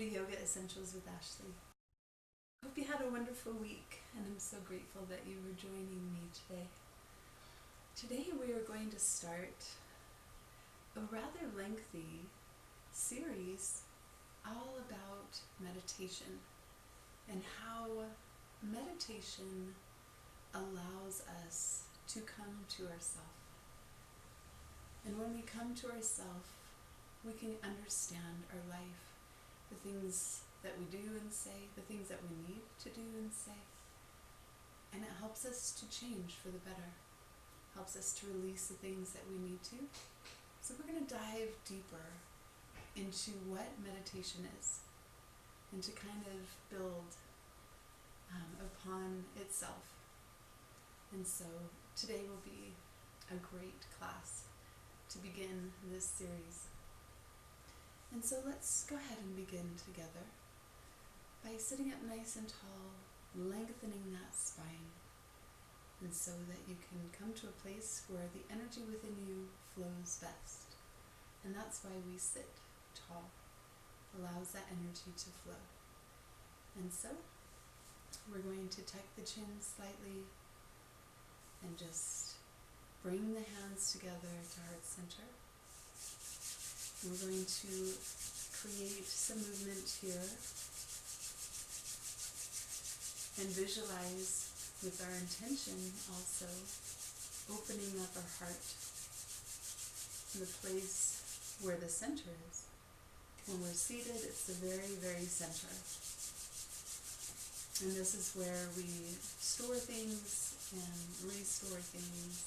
to Yoga Essentials with Ashley. Hope you had a wonderful week, and I'm so grateful that you were joining me today. Today we are going to start a rather lengthy series all about meditation and how meditation allows us to come to ourselves. And when we come to ourselves, we can understand our life, the things that we do and say, the things that we need to do and say. And it helps us to change for the better, helps us to release the things that we need to. So we're going to dive deeper into what meditation is and to kind of build upon itself. And so today will be a great class to begin this series. And so let's go ahead and begin together by sitting up nice and tall, lengthening that spine, and so that you can come to a place where the energy within you flows best. And that's why we sit tall, allows that energy to flow. And so we're going to tuck the chin slightly and just bring the hands together to heart center. We're going to create some movement here and visualize with our intention also opening up our heart in the place where the center is. When we're seated, it's the very, very center. And this is where we store things and restore things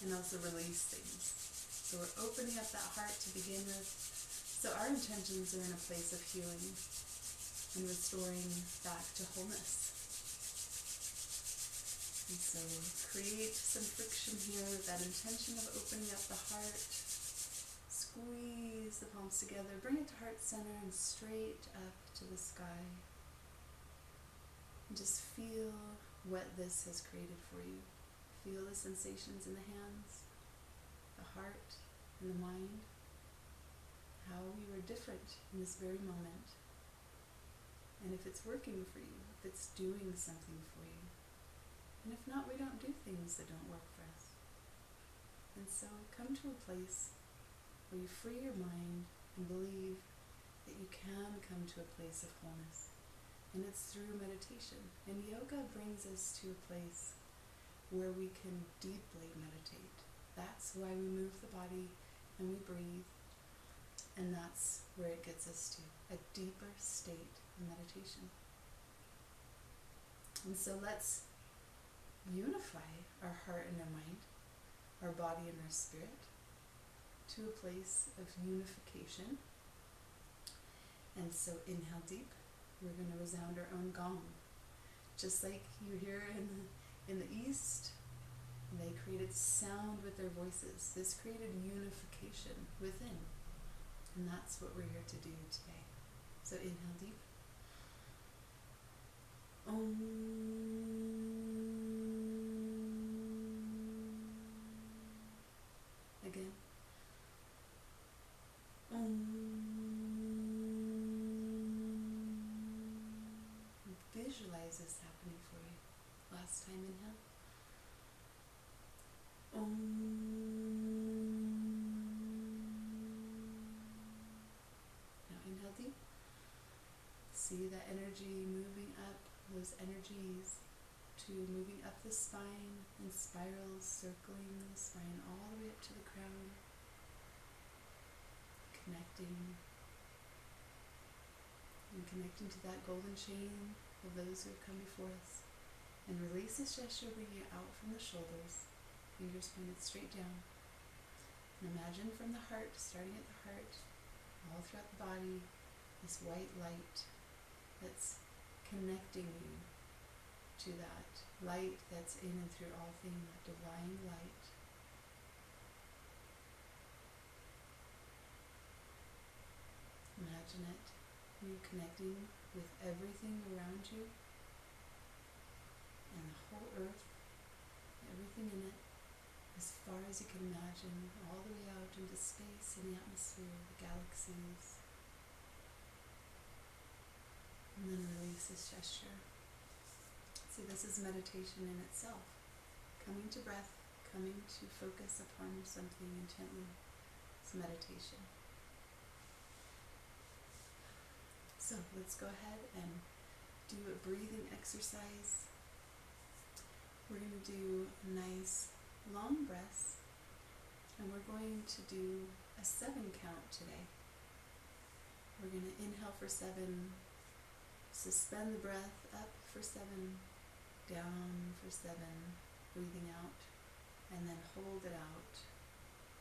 and also release things. So we're opening up that heart to begin with. So our intentions are in a place of healing and restoring back to wholeness. And so create some friction here with that intention of opening up the heart. Squeeze the palms together. Bring it to heart center and straight up to the sky. And just feel what this has created for you. Feel the sensations in the hands, the heart, and the mind, how you are different in this very moment, and if it's working for you, if it's doing something for you. And if not, we don't do things that don't work for us. And so come to a place where you free your mind and believe that you can come to a place of wholeness, and it's through meditation. And yoga brings us to a place where we can deeply meditate. That's why we move the body and we breathe, and that's where it gets us to a deeper state of meditation. And so let's unify our heart and our mind, our body and our spirit, to a place of unification. And so inhale deep. We're going to resound our own gong, just like you hear in the East. They created sound with their voices. This created unification within. And that's what we're here to do today. So inhale deep. Om. Again. Om. Visualize this happening for you. Last time, inhale. Now inhale deep. See that energy moving up, those energies to moving up the spine in spirals, circling the spine all the way up to the crown, connecting to that golden chain of those who have come before us. And release this gesture, bringing it out from the shoulders. Fingers pointed straight down. And imagine from the heart, starting at the heart, all throughout the body, this white light that's connecting you to that light that's in and through all things, that divine light. Imagine it, you connecting with everything around you and the whole earth, everything in it, as far as you can imagine, all the way out into space and the atmosphere, the galaxies. And then release this gesture. See, this is meditation in itself. Coming to breath, coming to focus upon something intently. It's meditation. So let's go ahead and do a breathing exercise. We're going to do nice long breaths, and we're going to do a 7 count today. We're going to inhale for 7, suspend the breath up for 7, down for 7, breathing out, and then hold it out,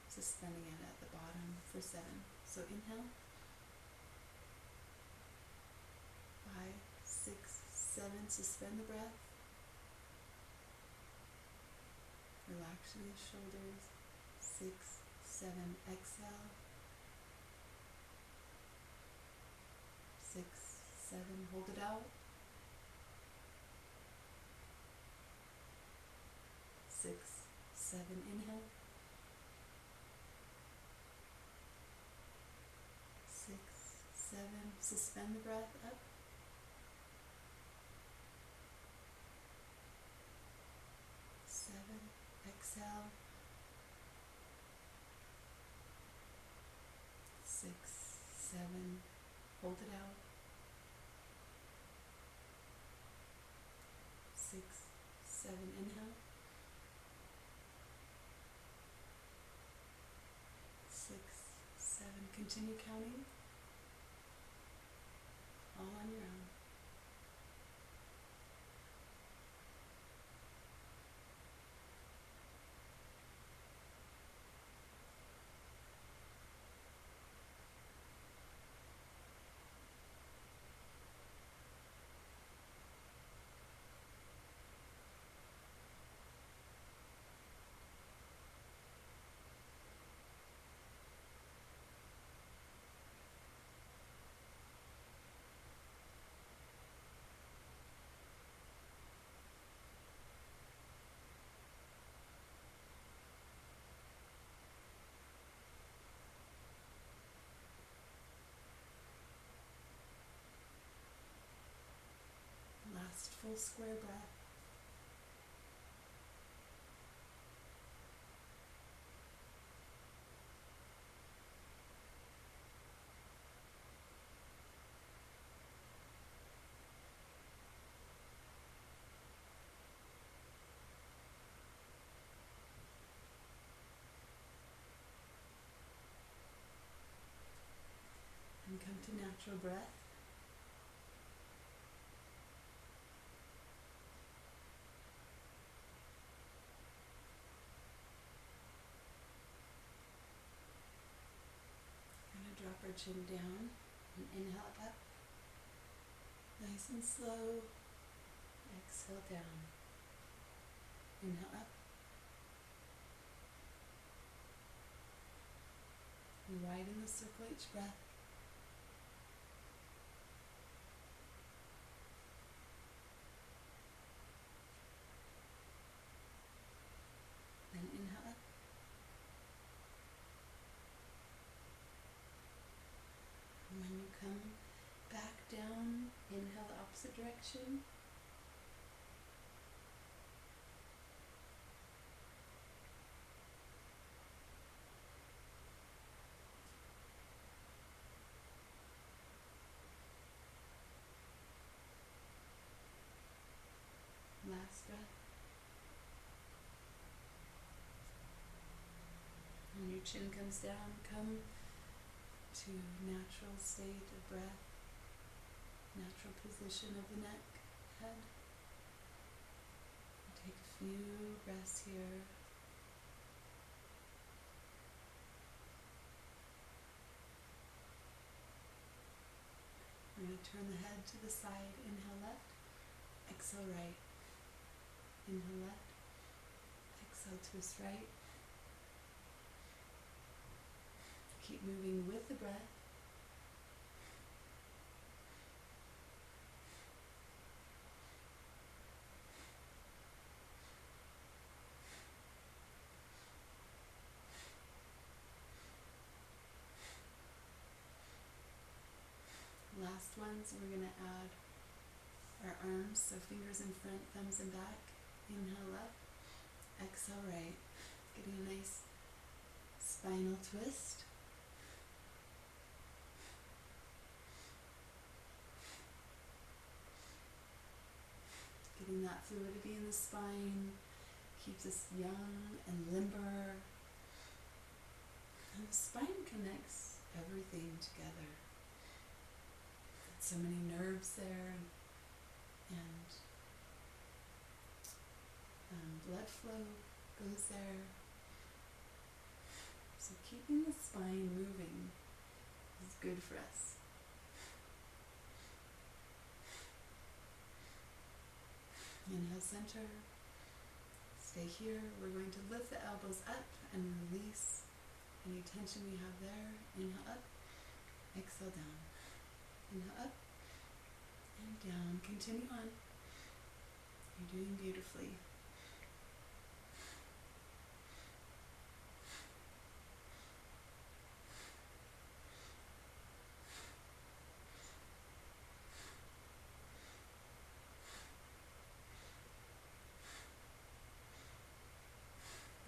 suspending it at the bottom for 7. So inhale, 5, 6, 7, suspend the breath, relax the shoulders, 6, 7, exhale, 6, 7, hold it out, 6, 7, inhale, 6, 7, suspend the breath up, 7, exhale, 6, 7, hold it out, 6, 7, inhale, 6, 7, continue counting, all on your own. Last full square breath. And come to natural breath. We're going to drop our chin down and inhale up. Nice and slow. Exhale down. Inhale up. And widen the circle each breath. Then inhale up. And when you come back down, inhale the opposite direction. Last breath. When your chin comes down, come to natural state of breath, natural position of the neck, head. Take a few breaths here. We're going to turn the head to the side. Inhale left, exhale right. Inhale left, exhale twist right. Keep moving with the breath. Last ones, we're going to add our arms, so fingers in front, thumbs in back. Inhale up, exhale right. Getting a nice spinal twist. Getting that fluidity in the spine keeps us young and limber. And the spine connects everything together. So many nerves there, and blood flow goes there. So keeping the spine moving is good for us. Inhale, center. Stay here. We're going to lift the elbows up and release any tension we have there. Inhale up, exhale down. Inhale up and down. Continue on. You're doing beautifully.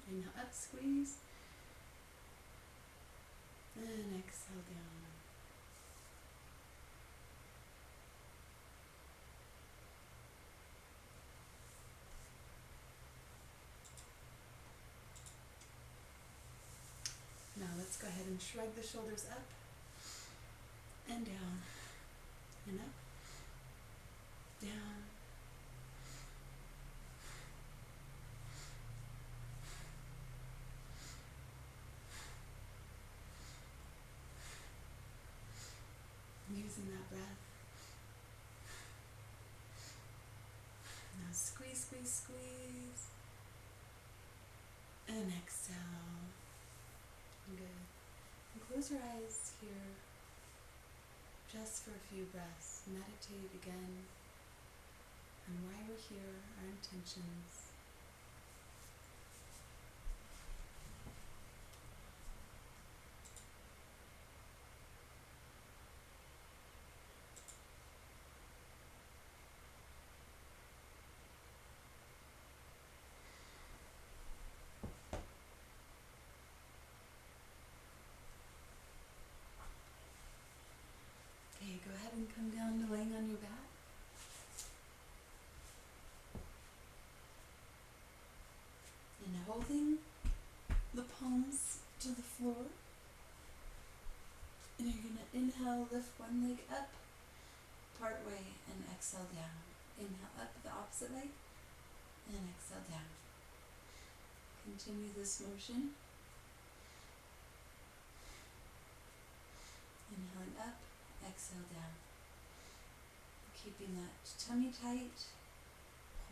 Inhale up, squeeze. And exhale down. Now let's go ahead and shrug the shoulders up and down and up, down, using that breath. Now squeeze, squeeze, squeeze, and exhale. Good. And close your eyes here just for a few breaths. Meditate again on why we're here, our intentions. Okay, go ahead and come down to laying on your back. And holding the palms to the floor. And you're going to inhale, lift one leg up, part way, and exhale down. Inhale up the opposite leg, and exhale down. Continue this motion. Inhaling up, exhale down. Keeping that tummy tight,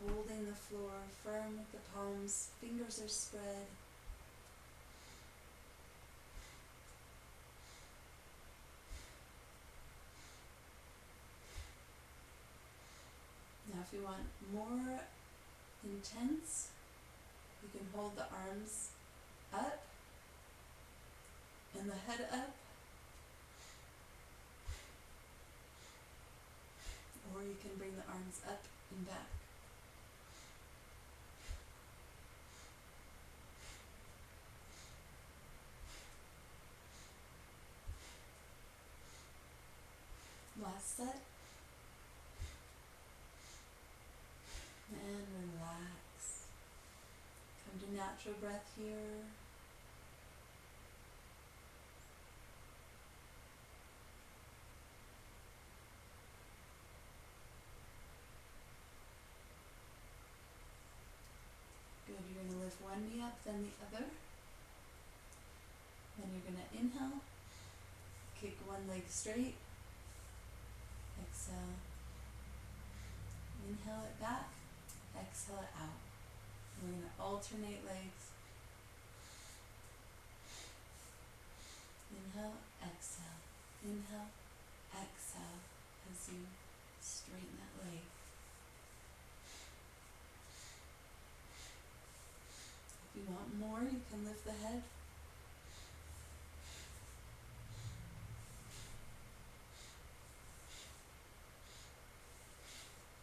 holding the floor firm with the palms, fingers are spread. Now if you want more intense, you can hold the arms up and the head up, or you can bring the arms up and back. Last set. And relax. Come to natural breath here. Good, you're going to lift one knee up, then the other. Then you're going to inhale, kick one leg straight, exhale, inhale it back, exhale it out. We're going to alternate legs. Inhale, exhale, inhale, exhale as you straighten that leg. If you want more, you can lift the head.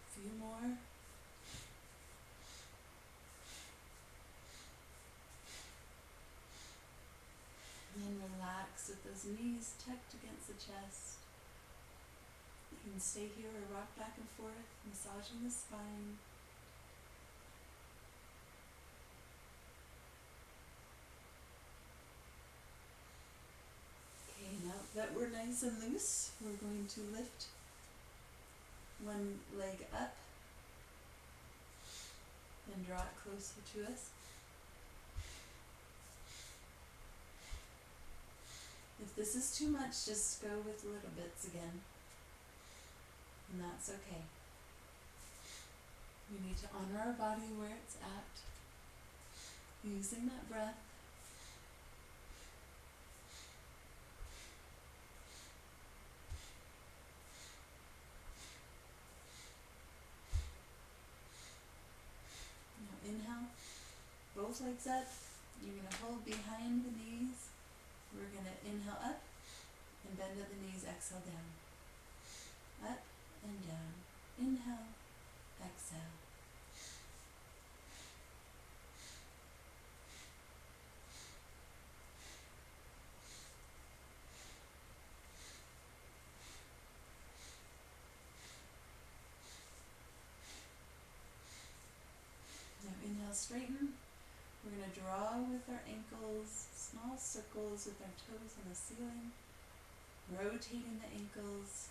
If relax with those knees tucked against the chest. You can stay here or rock back and forth, massaging the spine. Okay, now that we're nice and loose, we're going to lift one leg up and draw it closer to us. If this is too much, just go with little bits again, and that's okay. We need to honor our body where it's at, using that breath. Now inhale, both legs up. You're going to hold behind the knees. We're going to inhale up and bend at the knees, exhale down. Up and down. Inhale, exhale. Now inhale, straighten. We're going to draw with our ankles, small circles with our toes on the ceiling, rotating the ankles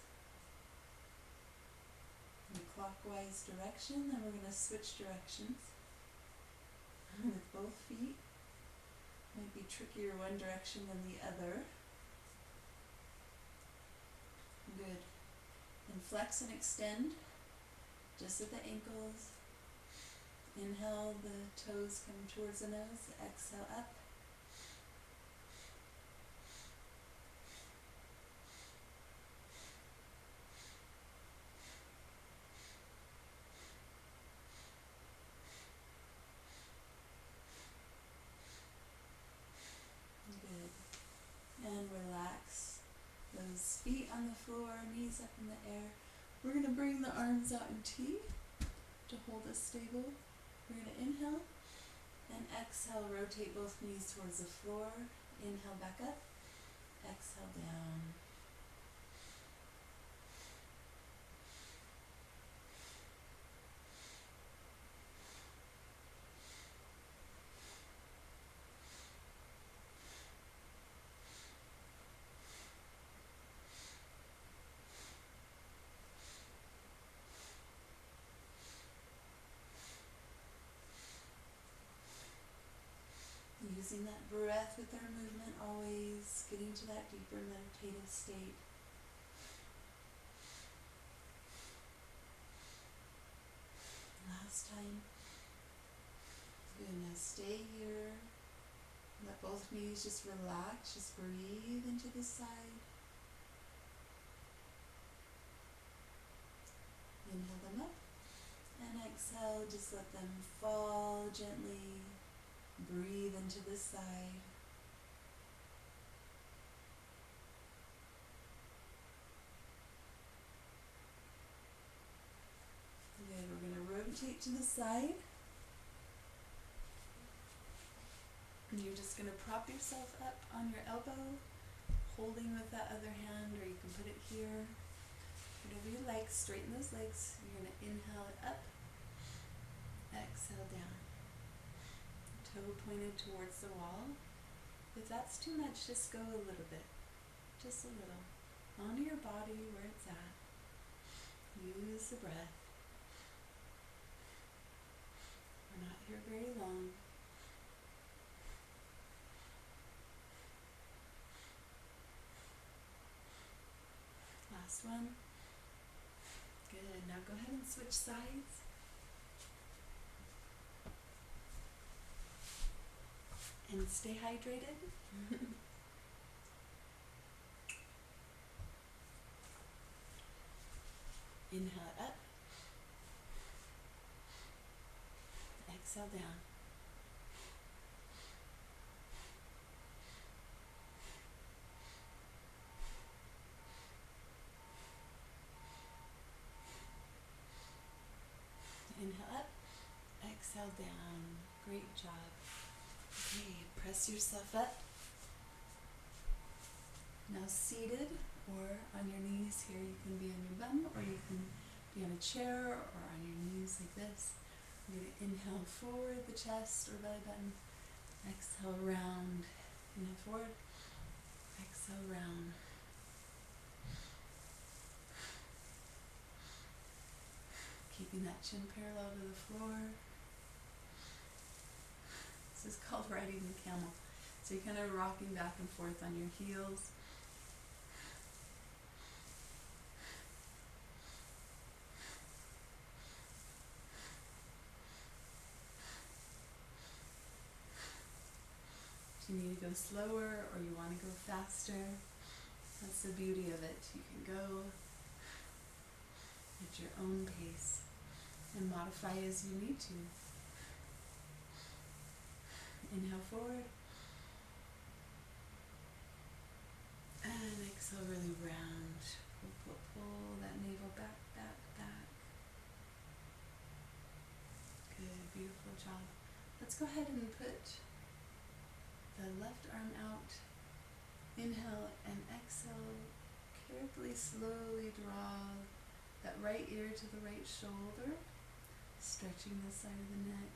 in a clockwise direction. Then we're going to switch directions with both feet. Might be trickier one direction than the other. Good. And flex and extend just at the ankles. Inhale, the toes come towards the nose. Exhale, up. Good. And relax those feet on the floor, knees up in the air. We're going to bring the arms out in T to hold us stable. We're going to inhale and exhale, rotate both knees towards the floor. Inhale back up, exhale down. Using that breath with our movement, always getting to that deeper meditative state. Last time. Good. Now stay here. Let both knees just relax. Just breathe into the side. Inhale them up. And exhale, just let them fall gently. Breathe into the side. Good. We're going to rotate to the side. And you're just going to prop yourself up on your elbow, holding with that other hand, or you can put it here. Whatever you like, straighten those legs. You're going to inhale it up, exhale down. Toe pointed towards the wall. If that's too much, just go a little bit. Just a little. Honor your body where it's at. Use the breath. We're not here very long. Last one. Good. Now go ahead and switch sides. And stay hydrated. Inhale it up. Exhale down. Inhale up. Exhale down. Great job. Okay, press yourself up. now seated or on your knees here. You can be on your bum or you can be on a chair or on your knees like this. We're going to inhale forward the chest or belly button. Exhale round. Inhale forward. Exhale round. Keeping that chin parallel to the floor. This is called riding the camel. So you're kind of rocking back and forth on your heels. If you need to go slower or you want to go faster, that's the beauty of it. You can go at your own pace and modify as you need to. Inhale forward. And exhale really round. Pull, pull, pull that navel back, back, back. Good, beautiful job. Let's go ahead and put the left arm out. Inhale and exhale. Carefully, slowly draw that right ear to the right shoulder, stretching the side of the neck.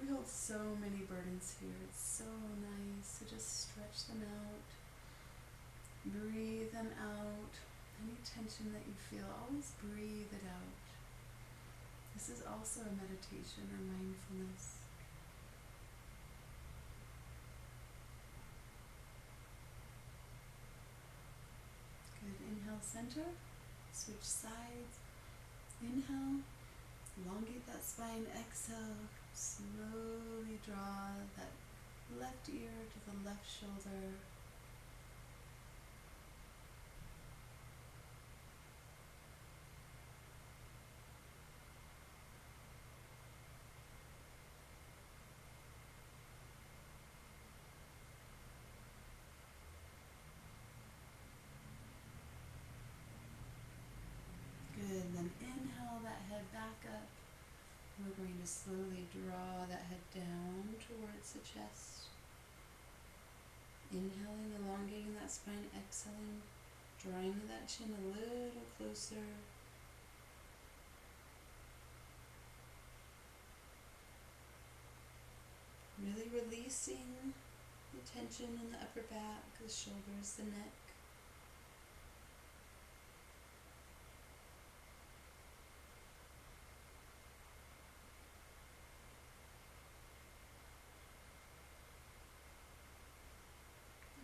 We hold so many burdens here. It's so nice to just stretch them out. Breathe them out. Any tension that you feel, always breathe it out. This is also a meditation or mindfulness. Good. Inhale, center. Switch sides. Inhale. Elongate that spine. Exhale. Slowly draw that left ear to the left shoulder. Good. Then inhale that head back up. We're going to slowly draw that head down towards the chest. Inhaling, elongating that spine. Exhaling, drawing that chin a little closer. Really releasing the tension in the upper back, the shoulders, the neck.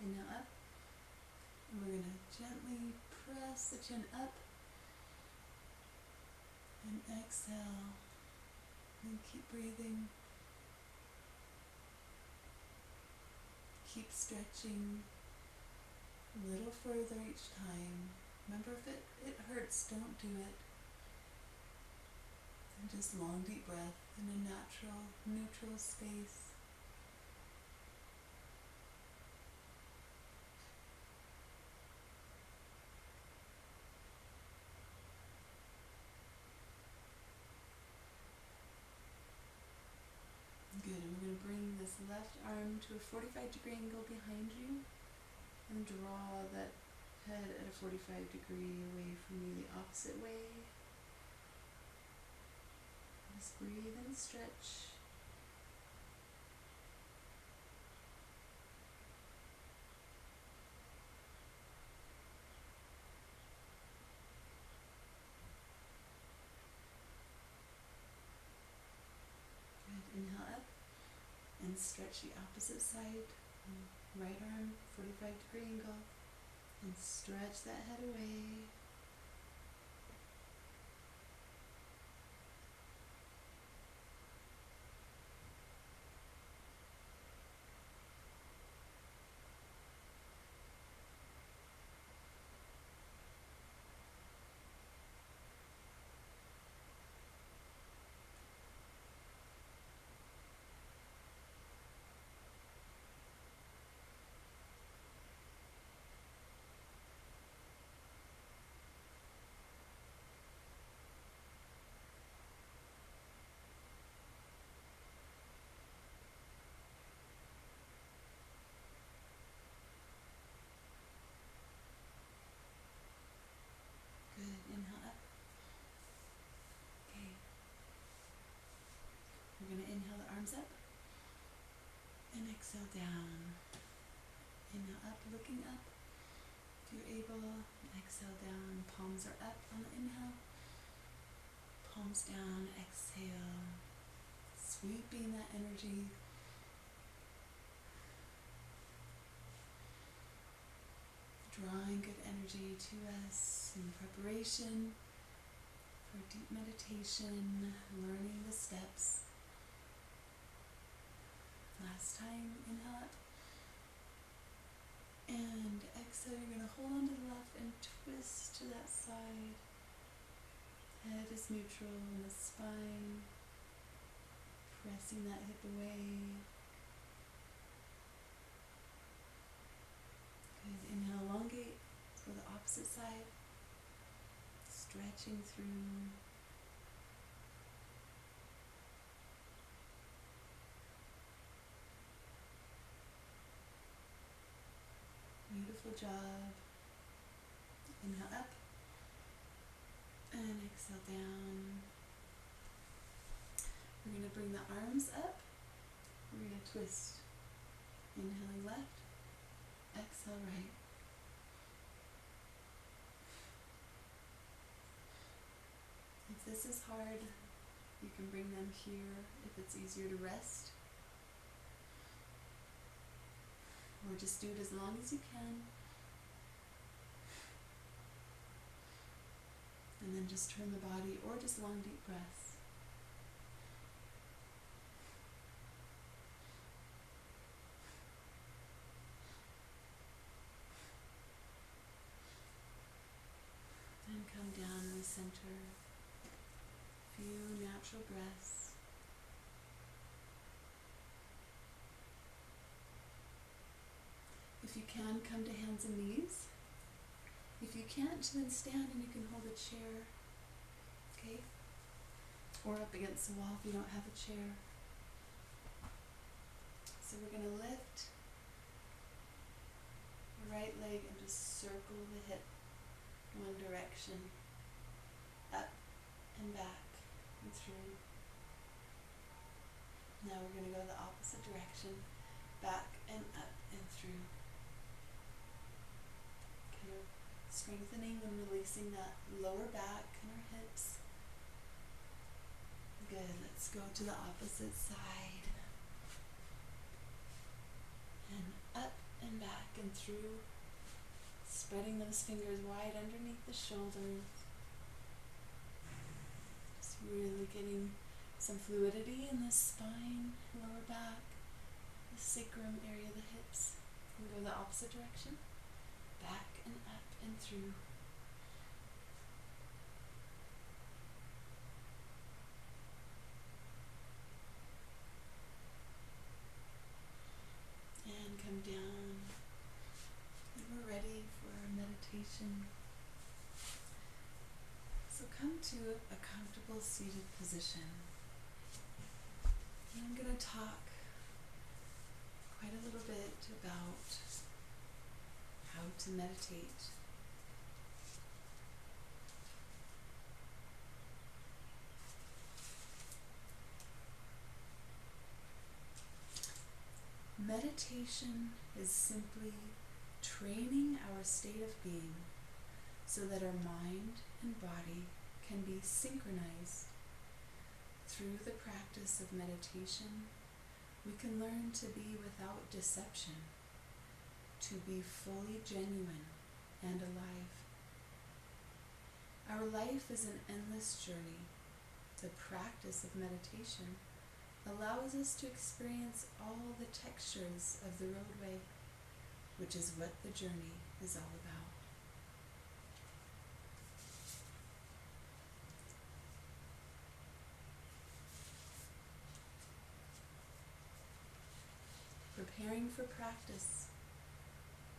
Inhale up. And we're going to gently press the chin up. And exhale. And keep breathing. Keep stretching a little further each time. Remember, if it hurts, don't do it. And just long, deep breath in a natural, neutral space. Good, and we're going to bring this left arm to a 45-degree angle behind you and draw that head at a 45-degree away from you the opposite way. Just breathe and stretch. Good, inhale up and stretch the opposite side. Right arm, 45-degree angle, and stretch that head away. down. Inhale up, looking up. If you're able, exhale down. Palms are up on the inhale. Palms down, exhale. Sweeping that energy. Drawing good energy to us in preparation for deep meditation, learning the steps. Last time, inhale up. And exhale, you're going to hold on to the left and twist to that side. Head is neutral in the spine. Pressing that hip away. Good. Inhale, elongate. Let's go to the opposite side. Stretching through. Beautiful job. Inhale up. And exhale down. We're going to bring the arms up. We're going to twist. Inhaling left. Exhale right. If this is hard, you can bring them here if it's easier to rest. Or just do it as long as you can. And then just turn the body, or just long deep breaths. And come down in the center. Few natural breaths. If you can, come to hands and knees. If you can't, then stand and you can hold a chair. Okay? Or up against the wall if you don't have a chair. So we're going to lift the right leg and just circle the hip one direction. Up and back and through. Now we're going to go the opposite direction. Back and up and through. Kind of strengthening and releasing that lower back and our hips. Good. Let's go to the opposite side. And up and back and through. Spreading those fingers wide underneath the shoulders. Just really getting some fluidity in the spine, lower back, the sacrum area of the hips. And go the opposite direction. Back and up and through. And come down. And we're ready for our meditation. So come to a comfortable seated position. And I'm going to talk quite a little bit about how to meditate. Meditation is simply training our state of being so that our mind and body can be synchronized. Through the practice of meditation, we can learn to be without deception, to be fully genuine and alive. Our life is an endless journey. The practice of meditation allows us to experience all the textures of the roadway, which is what the journey is all about. Preparing for practice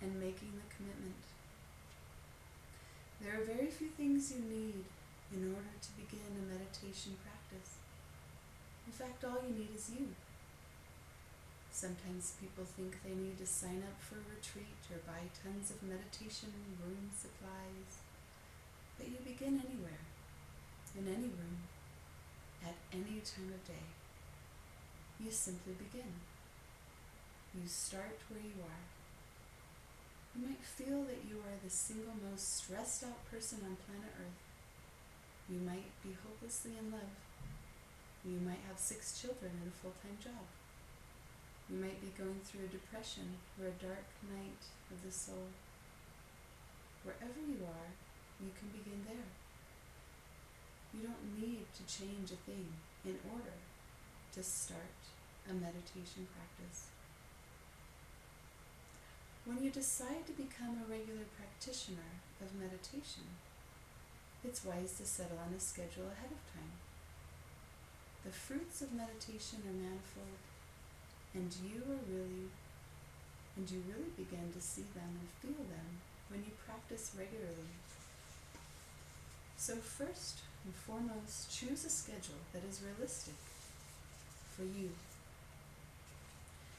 and making the commitment. There are very few things you need in order to begin a meditation practice. In fact, all you need is you. Sometimes people think they need to sign up for a retreat or buy tons of meditation room supplies. But you begin anywhere, in any room, at any time of day. You simply begin. you start where you are. You might feel that you are the single most stressed out person on planet Earth. You might be hopelessly in love. You might have 6 children and a full-time job. You might be going through a depression or a dark night of the soul. Wherever you are, you can begin there. You don't need to change a thing in order to start a meditation practice. When you decide to become a regular practitioner of meditation, it's wise to settle on a schedule ahead of time. The fruits of meditation are manifold, and you really begin to see them and feel them when you practice regularly. So first and foremost, choose a schedule that is realistic for you.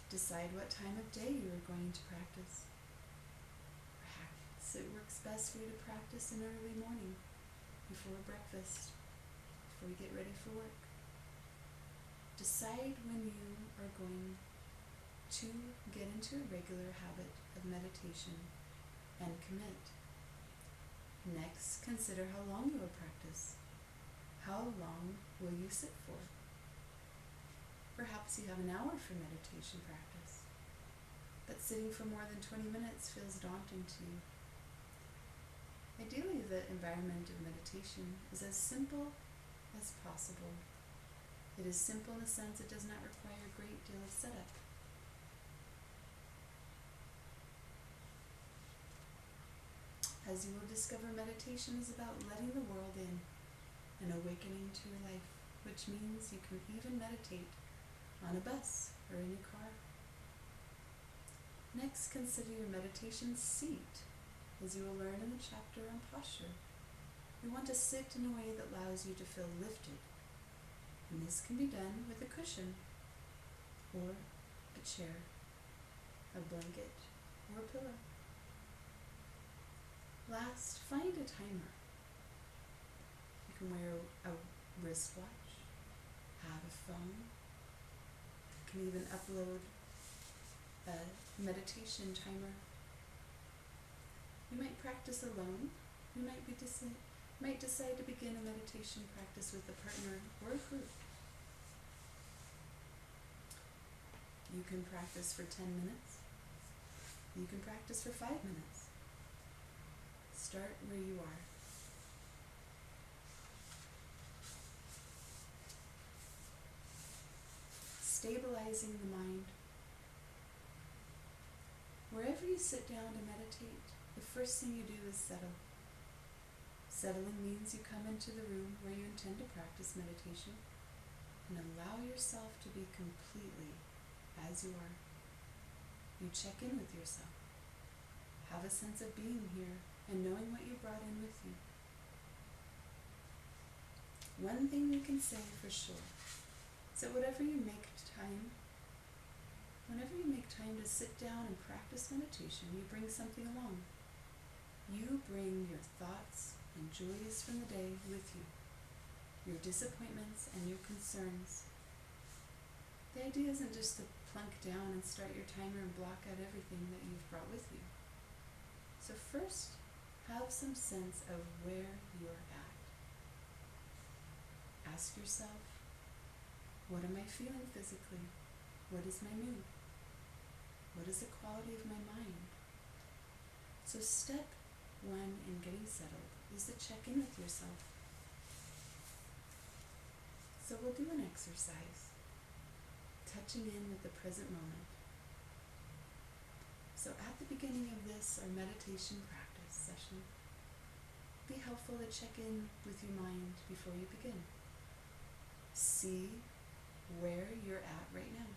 Decide what time of day you are going to practice. Perhaps it works best for you to practice in early morning, before breakfast, before you get ready for work. Decide when you are going to get into a regular habit of meditation and commit. Next, consider how long you will practice. How long will you sit for? Perhaps you have an hour for meditation practice, but sitting for more than 20 minutes feels daunting to you. Ideally, the environment of meditation is as simple as possible. It is simple in the sense it does not require a great deal of setup. As you will discover, meditation is about letting the world in and awakening to your life, which means you can even meditate on a bus or in your car. Next, consider your meditation seat, as you will learn in the chapter on posture. You want to sit in a way that allows you to feel lifted, and this can be done with a cushion, or a chair, a blanket, or a pillow. Last, find a timer. You can wear a wristwatch, have a phone. You can even upload a meditation timer. You might practice alone. You might decide to begin a meditation practice with a partner or a group. You can practice for 10 minutes. You can practice for 5 minutes. Start where you are. Stabilizing the mind. Wherever you sit down to meditate, the first thing you do is settle. Settling means you come into the room where you intend to practice meditation and allow yourself to be completely as you are. You check in with yourself. Have a sense of being here and knowing what you brought in with you. One thing you can say for sure is that whenever you make time to sit down and practice meditation, you bring something along. You bring your thoughts and joys from the day with you, your disappointments and your concerns. The idea isn't just to plunk down and start your timer and block out everything that you've brought with you. So first, have some sense of where you're at. Ask yourself, what am I feeling physically? What is my mood? What is the quality of my mind? So step 1 in getting settled is to check in with yourself. So we'll do an exercise, touching in with the present moment. So at the beginning of this, our meditation practice session, be helpful to check in with your mind before you begin. See where you're at right now.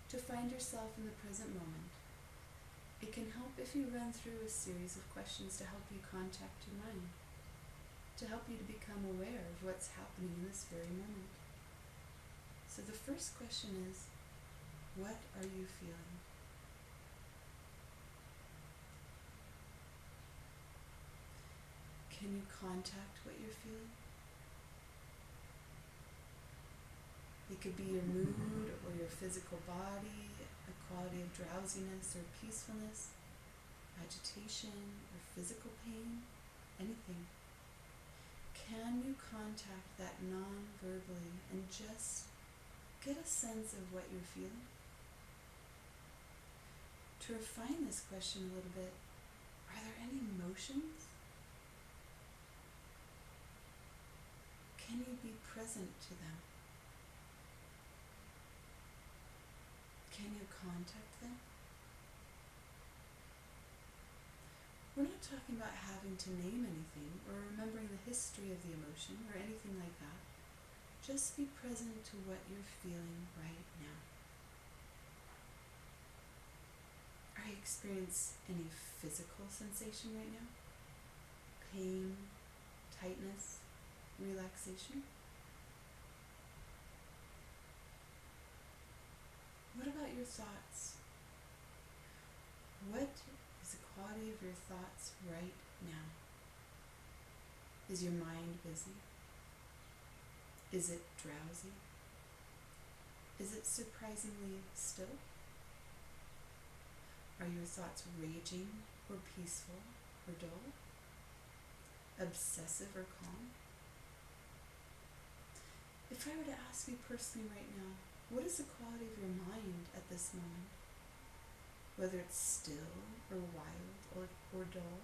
To find yourself in the present moment. It can help if you run through a series of questions to help you contact your mind, to help you to become aware of what's happening in this very moment. So the first question is, what are you feeling? Can you contact what you're feeling? It could be your mood or your physical body, a quality of drowsiness or peacefulness, agitation or physical pain, anything. Can you contact that non-verbally and just get a sense of what you're feeling? To refine this question a little bit, are there any emotions? Can you be present to them? Can you contact them? We're not talking about having to name anything or remembering the history of the emotion or anything like that. Just be present to what you're feeling right now. Are you experiencing any physical sensation right now? Pain, tightness, relaxation? What about your thoughts? What is the quality of your thoughts right now? Is your mind busy? Is it drowsy? Is it surprisingly still? Are your thoughts raging or peaceful or dull? Obsessive or calm? If I were to ask you personally right now, what is the quality of your mind at this moment? Whether it's still or wild or dull,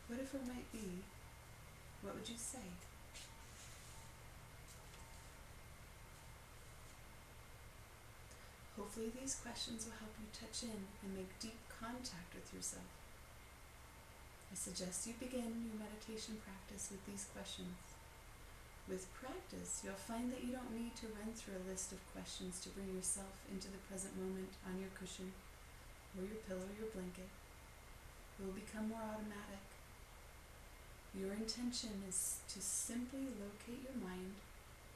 whatever it might be, what would you say? Hopefully these questions will help you touch in and make deep contact with yourself. I suggest you begin your meditation practice with these questions. With practice, you'll find that you don't need to run through a list of questions to bring yourself into the present moment on your cushion or your pillow or your blanket. It will become more automatic. Your intention is to simply locate your mind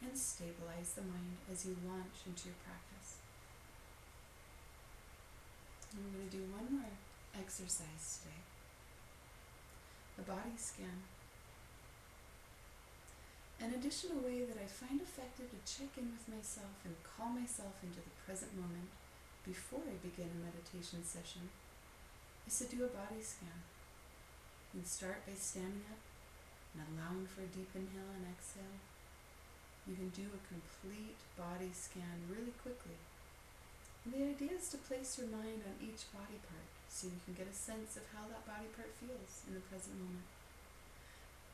and stabilize the mind as you launch into your practice. And we're going to do one more exercise today. A body scan. An additional way that I find effective to check in with myself and call myself into the present moment before I begin a meditation session is to do a body scan. You can start by standing up and allowing for a deep inhale and exhale. You can do a complete body scan really quickly. And the idea is to place your mind on each body part so you can get a sense of how that body part feels in the present moment.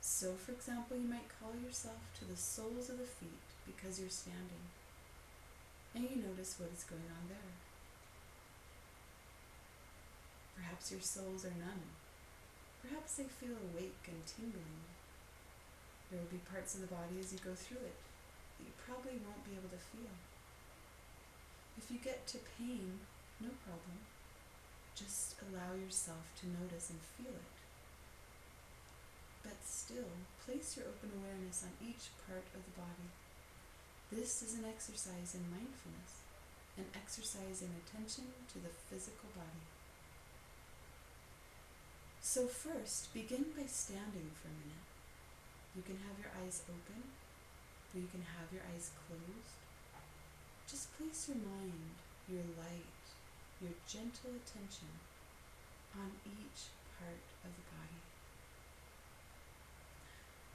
So, for example, you might call yourself to the soles of the feet because you're standing, and you notice what is going on there. Perhaps your soles are numb. Perhaps they feel awake and tingling. There will be parts of the body as you go through it that you probably won't be able to feel. If you get to pain, no problem. Just allow yourself to notice and feel it. But still, place your open awareness on each part of the body. This is an exercise in mindfulness, an exercise in attention to the physical body. So first, begin by standing for a minute. You can have your eyes open, or you can have your eyes closed. Just place your mind, your light, your gentle attention on each part of the body.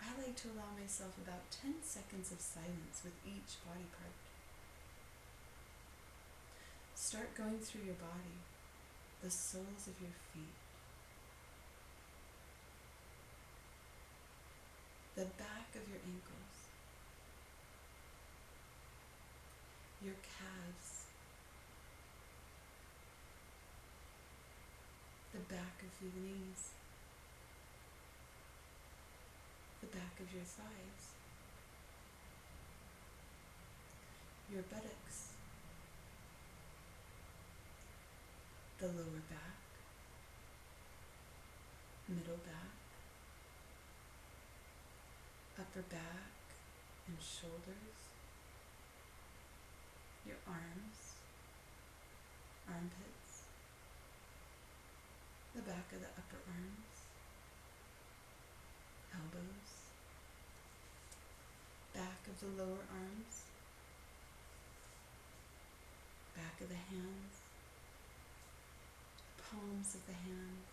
I like to allow myself about 10 seconds of silence with each body part. Start going through your body, the soles of your feet, the back of your ankles, your calves, the back of your knees, the back of your thighs, your buttocks, the lower back, middle back, upper back and shoulders, your arms, armpits, the back of the upper arms, elbows, back of the lower arms, back of the hands, palms of the hands,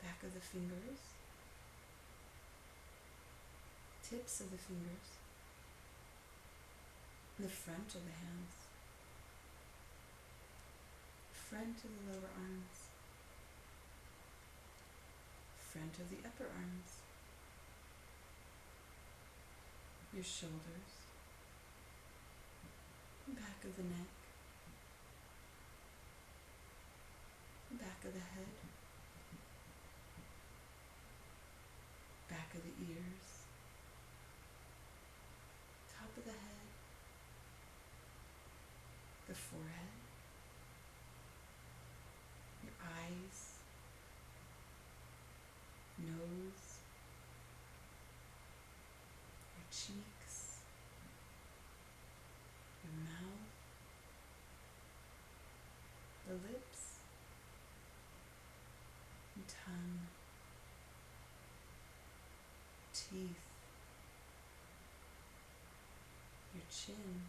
back of the fingers, tips of the fingers, the front of the hands, front of the lower arms, front of the upper arms, your shoulders, back of the neck, back of the head, back of the ears, top of the head, the forehead, your eyes, nose, your cheeks, your mouth, the lips, and tongue, teeth, your chin,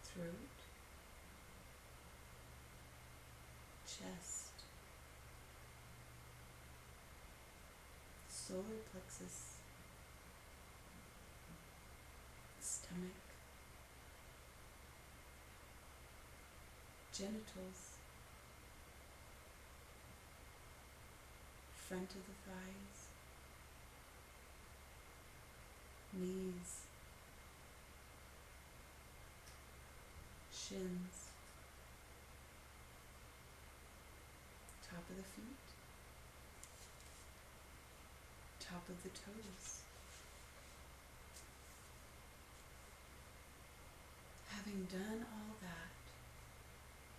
throat, chest, solar plexus, stomach, genitals, front of the thighs, knees, shins, top of the feet, top of the toes. Having done all that,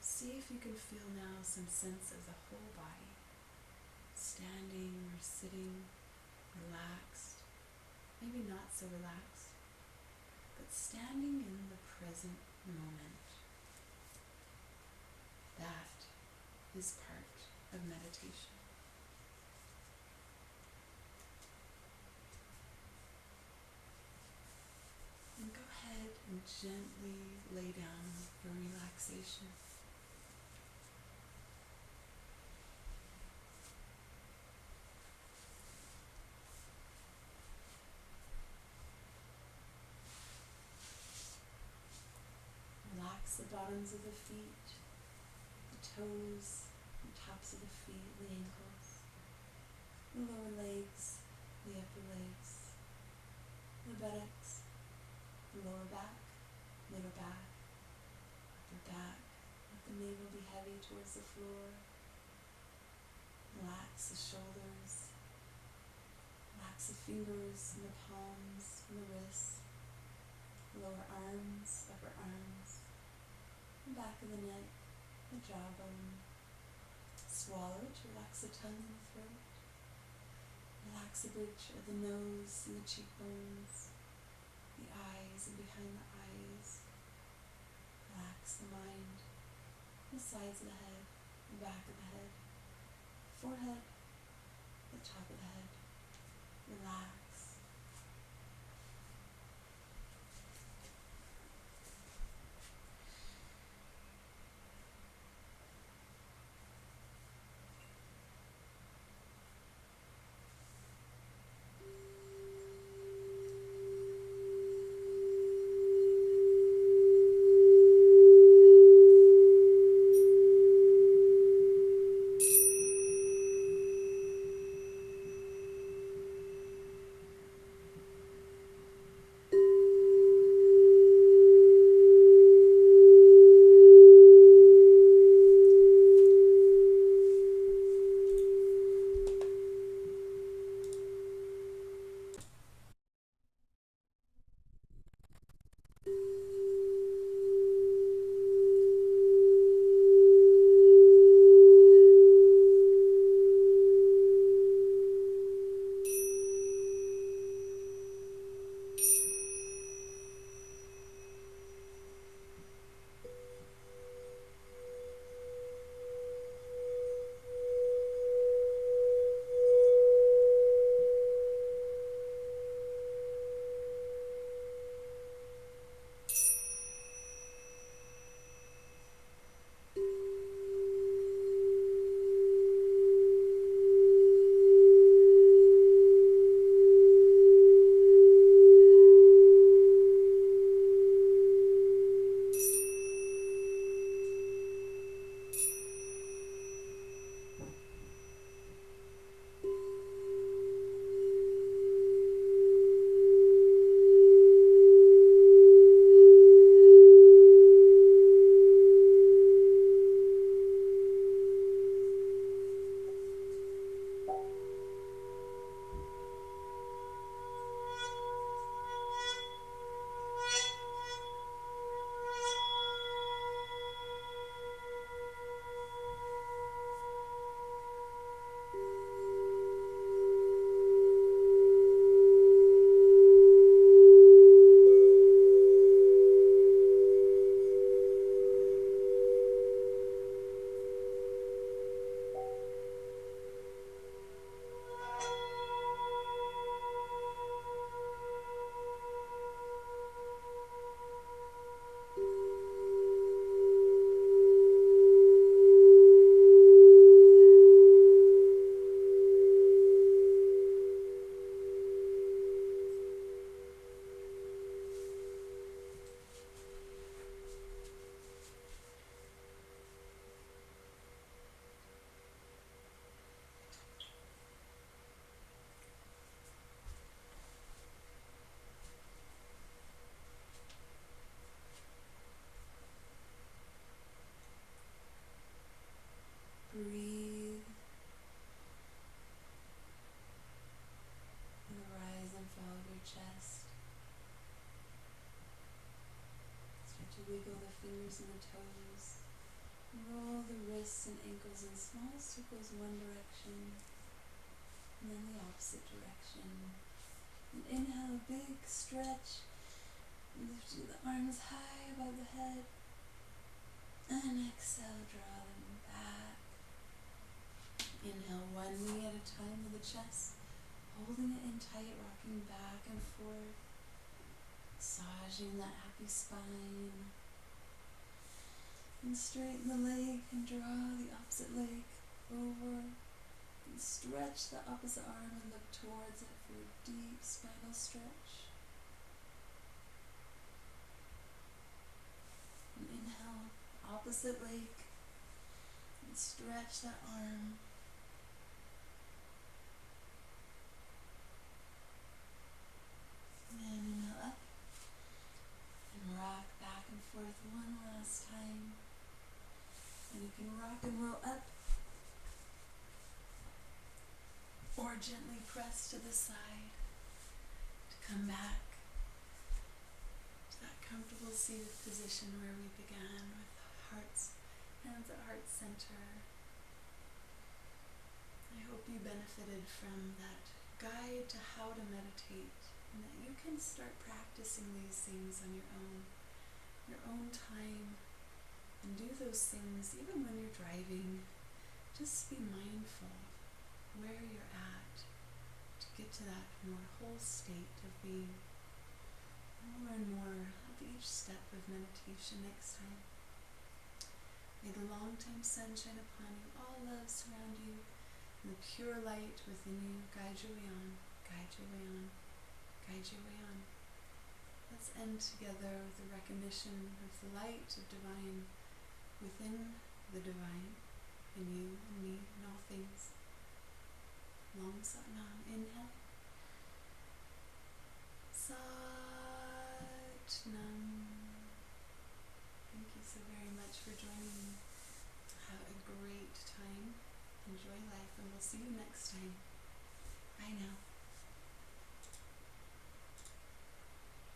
see if you can feel now some sense of the whole body, standing or sitting, relaxed, maybe not so relaxed, but standing in the present moment. That is part of meditation. And go ahead and gently lay down for relaxation. Relax the bottoms of the feet, the toes, the tops of the feet, the ankles, the lower legs, the upper legs, the buttocks, the lower back, middle back, upper back. Let the navel be heavy towards the floor. Relax the shoulders. Relax the fingers and the palms and the wrists, the lower arms, upper arms, the back of the neck, the jawbone. Swallow to relax the tongue and the throat. Relax the bridge of the nose and the cheekbones, the eyes and behind the eyes. Relax the mind, the sides of the head, the back of the head, forehead, the top of the head. Relax. circles and small circles one direction, and then the opposite direction. And inhale, a big stretch, lifting the arms high above the head, and exhale, draw them back. Inhale, one knee at a time with the chest, holding it in tight, rocking back and forth, massaging that happy spine. And straighten the leg and draw the opposite leg over. And stretch the opposite arm and look towards it for a deep spinal stretch. And inhale, opposite leg, and stretch that arm. And then inhale up and rock back and forth one last time. And you can rock and roll up or gently press to the side to come back to that comfortable seated position where we began, with hands at heart center. I hope you benefited from that guide to how to meditate, and that you can start practicing these things on your own time, and do those things even when you're driving. Just be mindful of where you're at to get to that more whole state of being. We'll learn more of each step of meditation next time. May the long-time sun shine upon you, all love surround you, and the pure light within you guide your way on, guide your way on, guide your way on. Let's end together with the recognition of the light of divine within the divine, in you and me and all things. Long Sat Nam. Inhale. Sat Nam.